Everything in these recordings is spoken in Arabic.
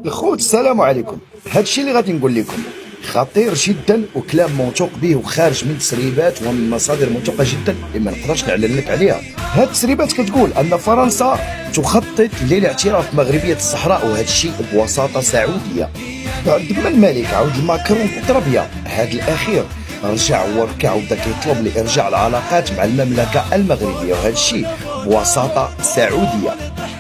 الخوت السلام عليكم. هادشي اللي غادي نقول لكم خطير جدا وكلام موثوق به وخارج من تسريبات ومن مصادر موثوقه جدا اللي ما نقدرش نعلن لك عليها. هاد التسريبات كتقول ان فرنسا تخطط للاعتراف بمغربيه الصحراء، وهذا الشيء بوساطه سعوديه. بعد ما الملك عاود ماكرون في تربيه هاد الاخير رجع وركع وبدا كيطلب لارجاع العلاقات مع المملكه المغربيه، وهذا الشيء بوساطه سعوديه.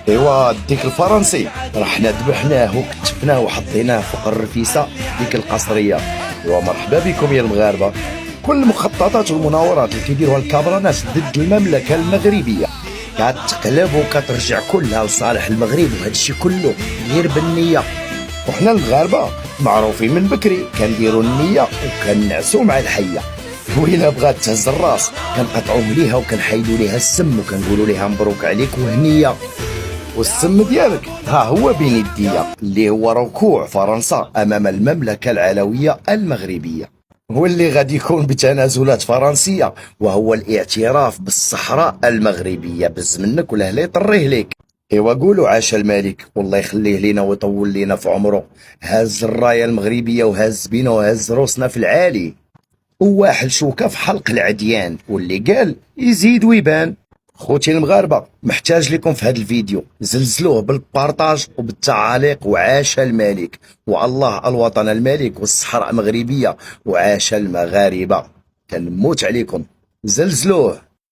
ايوا ديك الفرنسي راه حنا ذبحناه وكتفناه وحطيناه فوق الرفيسه ديك القصريه. ايوا مرحبا بكم يا المغاربه. كل المخططات والمناورات اللي كيديروها الكابرانات ضد المملكه المغربيه كتقلب وكترجع كلها لصالح المغرب، وهذا الشيء كله غير بالنيه. وحنا المغاربه معروفين من بكري كنديروا النيه وكنعسوا مع الحيه، وإلا بغات تهز الراس كنقطعوه ليها وكنحيدوا ليها السم وكنقولوا ليها مبروك عليك وهنيه. والسم ديالك ها هو بين يديا اللي هو ركوع فرنسا امام المملكه العلويه المغربيه، واللي غادي يكون بتنازلات فرنسيه، وهو الاعتراف بالصحراء المغربيه. بز منك ولا لا يطريه ليك. ايوا قولوا عاش الملك والله يخليه لينا ويطول لينا في عمره. هز الرايه المغربيه وهز بينا وهز روسنا في العالي، وواحد شوكه في حلق العديان، واللي قال يزيد ويبان. خوتي المغاربه محتاج لكم في هذا الفيديو زلزلوه بالبارطاج وبالتعاليق، وعاش الملك والله الوطن الملك والصحراء المغربيه، وعاش المغاربه. كنموت عليكم زلزلوه.